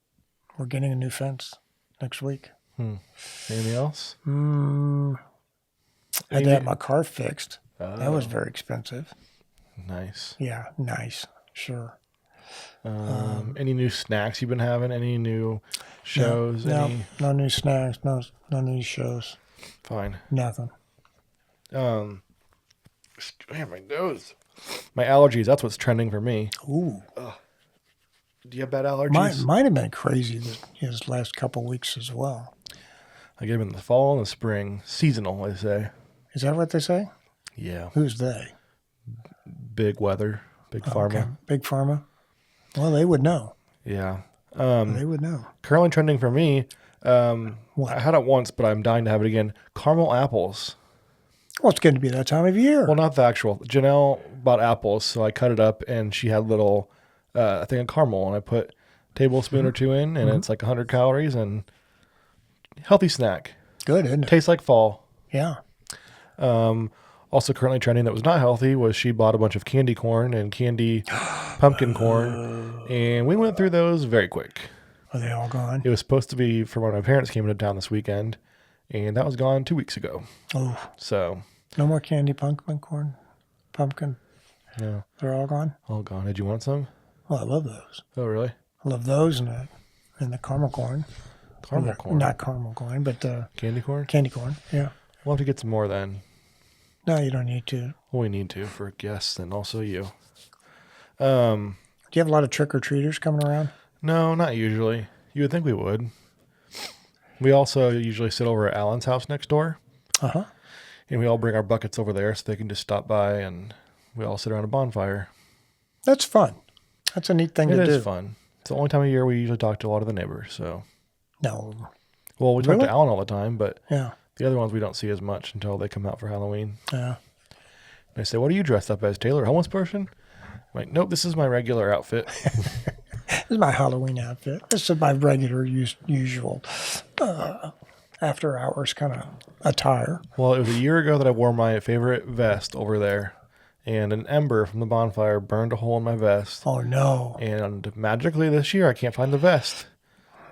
We're getting a new fence next week. Anything else? I had to have my car fixed. That was very expensive. Nice. Yeah, nice. Sure. Any new snacks you've been having? Any new shows? No, Any? no new snacks. No new shows. Fine. Nothing. Man, my nose. My allergies. That's what's trending for me. Ooh. Do you have bad allergies? Might have been crazy his last couple weeks as well. I get them in the fall and the spring. Seasonal, they say. Is that what they say? Yeah. Who's they? Big weather. Big pharma. Okay. Big Pharma? Well, they would know. Yeah. They would know. Currently trending for me. What? I had it once, but I'm dying to have it again. Caramel apples. Well, it's going to be that time of year. Well, not the actual. Janelle bought apples, so I cut it up, and she had little, I think, a caramel, and I put a tablespoon or two in, and it's like 100 calories, and healthy snack. Good, isn't it? Tastes like fall. Yeah. Also currently trending that was not healthy was she bought a bunch of candy corn and candy pumpkin corn, and we went through those very quick. Are they all gone? It was supposed to be for when my parents came into town this weekend, and that was gone 2 weeks ago. Oh, So, no more candy pumpkin corn? Pumpkin? no, They're all gone? all gone. Did you want some? Oh, I love those. Oh, really? I love those and the caramel corn. Caramel corn. Not caramel corn, but Candy corn? candy corn. Yeah. We'll have to get some more then. No, you don't need to. Well, we need to for guests and also you. Do you have a lot of trick-or-treaters coming around? No, not usually. You would think we would. We also usually sit over at Alan's house next door, Uh-huh. and we all bring our buckets over there so they can just stop by, and we all sit around a bonfire. That's fun. That's a neat thing It to do. is fun. It's the only time of year we usually talk to a lot of the neighbors. So, No. well, we talk Really? to Alan all the time, but Yeah. the other ones we don't see as much until they come out for Halloween. Yeah. They say, "What are you dressed up as, Taylor? Homeless person?" I'm like, "Nope, this is my regular outfit." This is my Halloween outfit. This is my regular, usual after-hours kind of attire. Well, it was a year ago that I wore my favorite vest over there, and an ember from the bonfire burned a hole in my vest. Oh, no. And magically this year, I can't find the vest.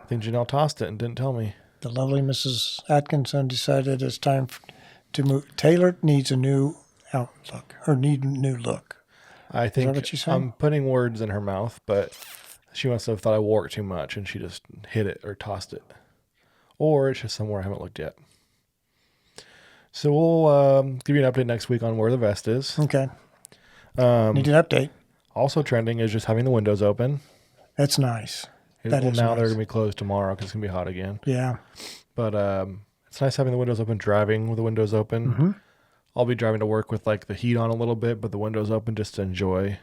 I think Janelle tossed it and didn't tell me. The lovely Mrs. Atkinson decided it's time to move. Taylor needs a new outlook, or need a new look. I think what she's saying? I'm putting words in her mouth, but she must have thought I wore it too much, and she just hid it or tossed it. Or it's just somewhere I haven't looked yet. So we'll give you an update next week on where the vest is. Okay. Need an update. Also trending is just having the windows open. That's nice. Now That is they're nice. going to be closed tomorrow because it's going to be hot again. Yeah. But it's nice having the windows open, driving with the windows open. Mm-hmm. I'll be driving to work with like the heat on a little bit, but the windows open just to enjoy.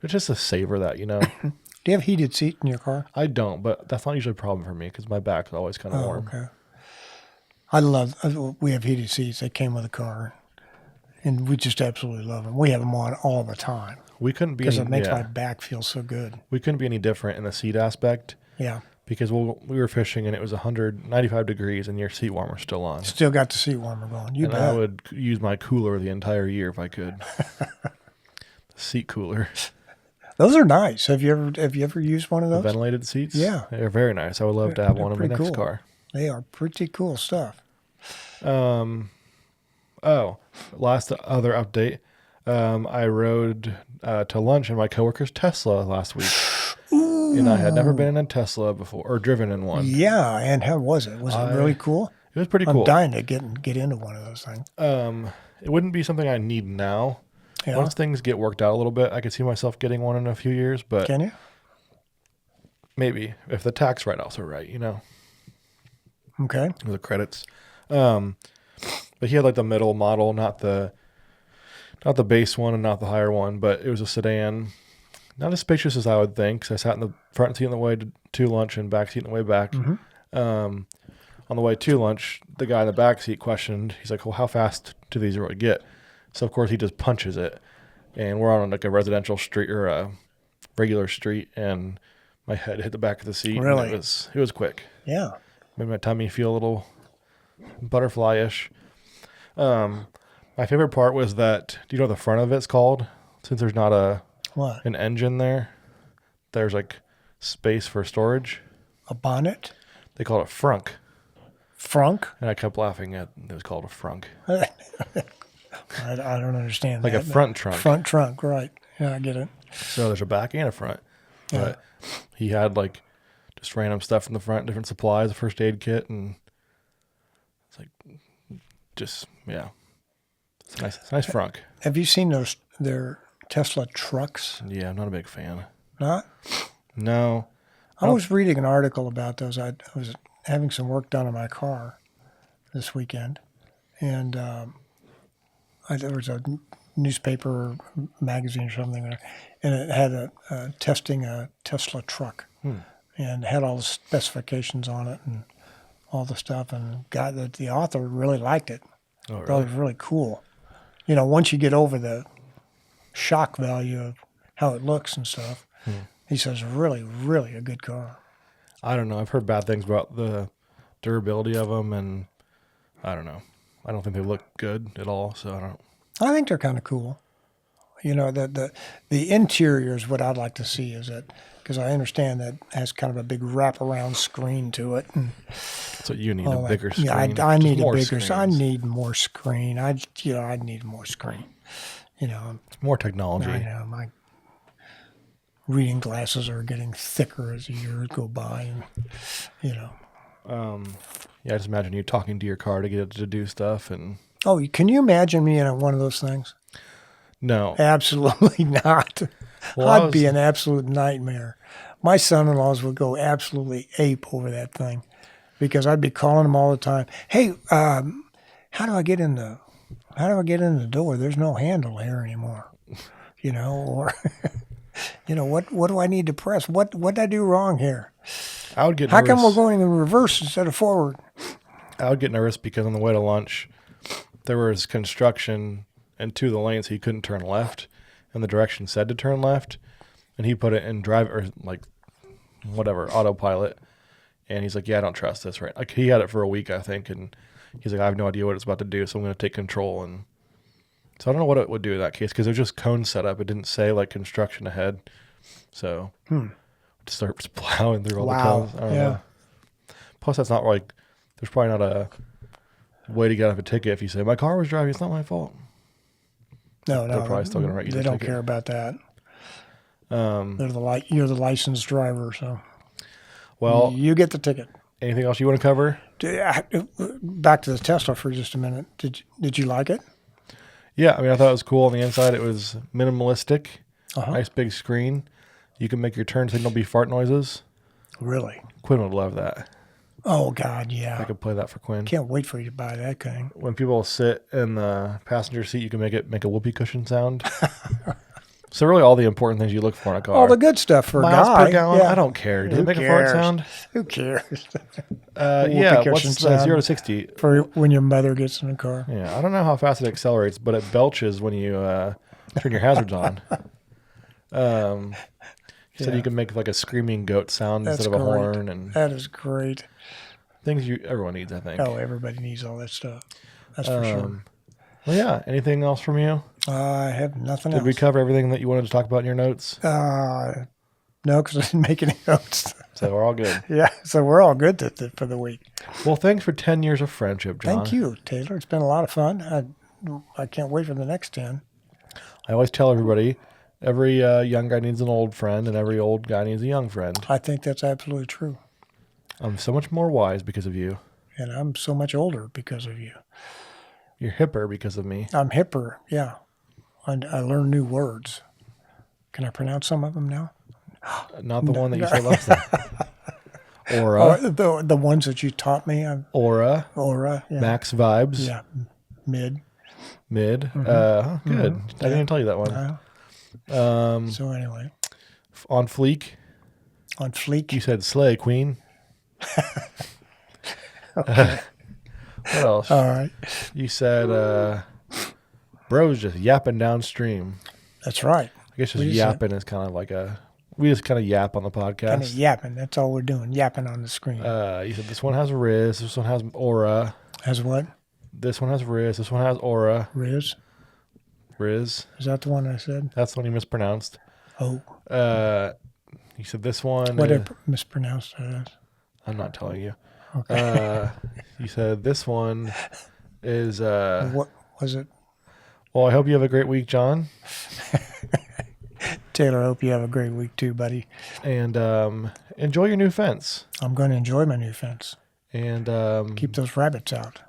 It's just to savor that, you know. Do you have heated seat in your car? I don't, but that's not usually a problem for me because my back's always kind of warm. Okay. We have heated seats. They came with the car, and we just absolutely love them. We have them on all the time We couldn't be because any, it makes yeah, my back feel so good. we couldn't be any different in the seat aspect Yeah. because we were fishing and it was 195 degrees and your seat warmer's still on. Still got the seat warmer going. You And bet. I would use my cooler the entire year if I could. The seat cooler. Those are nice. Have you ever used one of The those? ventilated seats? Yeah. They're very nice. I would love to have They're one in my pretty next cool. car. They are pretty cool stuff. Last other update. I rode to lunch in my coworker's Tesla last week. And I had never been in a Tesla before or driven in one. Yeah, and how was it? Was it really cool? It was pretty I'm cool. dying to get into one of those things. It wouldn't be something I need now. Yeah. Once things get worked out a little bit, I could see myself getting one in a few years, but Can you? maybe if the tax write-offs are right, Okay. the credits. But he had like the middle model, not the base one and not the higher one, but it was a sedan. Not as spacious as I would think, because I sat in the front seat on the way to lunch and back seat on the way back. On the way to lunch, the guy in the back seat questioned, he's like, well, how fast do these really get? So, of course, he just punches it. And we're on like a residential street or a regular street, and my head hit the back of the seat. and Really? it was quick. Yeah. Made my tummy feel a little butterfly-ish. My favorite part was that, do you know what the front of it's called? Since there's not What? an engine there, there's like space for storage. A bonnet? They call it a frunk. Frunk? And I kept laughing at it was called a frunk. I don't understand Like that. a front trunk. Front trunk, right. Yeah, I get it. So there's a back and a front. Yeah. But he had like just random stuff in the front, different supplies, a first aid kit, and it's like just It's a nice frunk. Have you seen their Tesla trucks? Yeah, I'm not a big fan. Not? No. I was reading an article about those. I was having some work done on my car this weekend, and there was a newspaper magazine or something, and it had testing a Tesla truck, and had all the specifications on it and all the stuff, and the author really liked it. Oh, Thought it really? was really cool. Once you get over the shock value of how it looks and stuff, he says really, really a good car. I don't know. I've heard bad things about the durability of them, and I don't know. I don't think they look good at all, so I don't. I think they're kind of cool. The interior is what I'd like to see, is that, because I understand that has kind of a big wraparound screen to it. And That's what you need, all a that. bigger screen. Yeah, I Just need a more bigger. I screens. need more screen. I need more screen. More technology. I know my reading glasses are getting thicker as the years go by, and Yeah, I just imagine you talking to your car to get it to do stuff, and Oh, can you imagine me in one of those things? no. Absolutely not. Well, I I'd be was- an absolute nightmare. My son-in-laws would go absolutely ape over that thing, because I'd be calling them all the time. Hey, how do I get in the door? There's no handle here anymore. Or what do I need to press? What did I do wrong here? I would get How nervous. come we're going in reverse instead of forward? I would get nervous because on the way to lunch, there was construction in two of the lanes. He couldn't turn left, and the direction said to turn left, and he put it in drive or like whatever autopilot, and he's like, "Yeah, I don't trust this." Right? Like he had it for a week, I think, and he's like, "I have no idea what it's about to do, so I'm going to take control." And so I don't know what it would do in that case, because it was just cone set up. It didn't say like construction ahead, so just starts plowing through all Wow. the cones. I don't know. Plus, that's not like there's probably not a way to get out of a ticket if you say my car was driving. It's not my fault. No, They're probably still gonna write you They the don't ticket. care about that. You're the licensed driver, so Well, you get the ticket. anything else you want to cover? Back to the Tesla for just a minute. Did you like it? Yeah, I mean, I thought it was cool on the inside. It was minimalistic, Uh-huh. nice big screen. You can make your turn signal be fart noises. Really? Quinn would love that. Oh God, I yeah. could play that for Quinn. Can't wait for you to buy that thing. When people sit in the passenger seat, you can make a whoopee cushion sound. So really, all the important things you look for in a car. All the good stuff for a Miles guy. per gallon. Yeah. I don't care. Does Who it make a fart cares? sound? Who cares? Yeah. cushion What's the sound. 0 to 60? For when your mother gets in the car. Yeah, I don't know how fast it accelerates, but it belches when you turn your hazards on. He said Yeah. you can make like a screaming goat sound That's instead of a great. horn, and That is great. things everyone needs, I think. Oh, everybody needs all that stuff. That's for sure. Well, yeah. Anything else from you? I have nothing Did else. we cover everything that you wanted to talk about in your notes? No, because I didn't make any notes. So we're all good. Yeah, so we're all good for the week. Well, thanks for 10 years of friendship, John. Thank you, Taylor. It's been a lot of fun. I can't wait for the next 10. I always tell everybody, every young guy needs an old friend, and every old guy needs a young friend. I think that's absolutely true. I'm so much more wise because of you. and I'm so much older because of you. You're hipper because of me. I'm hipper, yeah. And I learn new words. Can I pronounce some of them now? Not the one that you said last time. Aura. Or the ones that you taught me. Aura. Aura, yeah. Max Vibes. Yeah, mid. Good. I didn't even tell you that one. So anyway, On Fleek. on Fleek. You said Slay Queen. What else? All right, You said bro's just yapping downstream. that's right. I guess just We just- yapping is kind of like we just kind of yap on the Kind of podcast. yapping. That's all we're doing. Yapping on the screen. You said this one has Riz, this one has Aura, As what? this one has Riz, this one has Aura. Riz? Riz. Is that the one I said? That's the one you mispronounced. Oh, You said this one. what I mispronounced it as. I'm not telling you. Okay. You said this one is. What was it? Well, I hope you have a great week, John. Taylor, I hope you have a great week too, buddy. And enjoy your new fence. I'm going to enjoy my new fence. And Keep those rabbits out.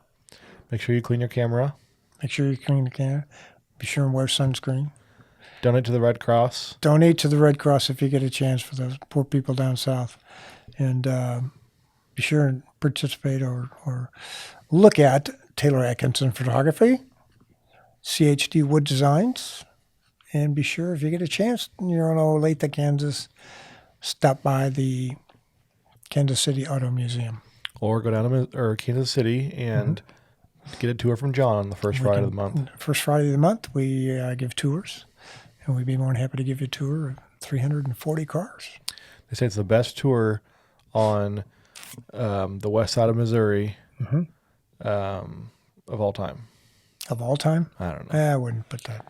make sure you clean your camera. Make sure you clean the can. Be sure and wear sunscreen. Donate to the Red Cross. Donate to the Red Cross if you get a chance for those poor people down south. And be sure and participate or look at Taylor Atkinson Photography, CHD Wood Designs, and be sure if you get a chance, you're in Olathe, Kansas, stop by the Kansas City Auto Museum. Or go down to Kansas City and get a tour from John on the first Friday of the month. First Friday of the month, we give tours, and we'd be more than happy to give you a tour of 340 cars. They say it's the best tour on the west side of Missouri of all time. Of all time? I don't know. I wouldn't put that.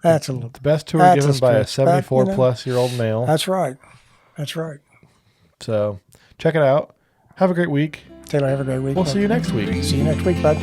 That's a little. The best tour That's a given by a stretch, but, 74-plus-year-old male. That's right. That's right. So check it out. Have a great week. Taylor, have a great week. We'll see you next week. See you next week, bud.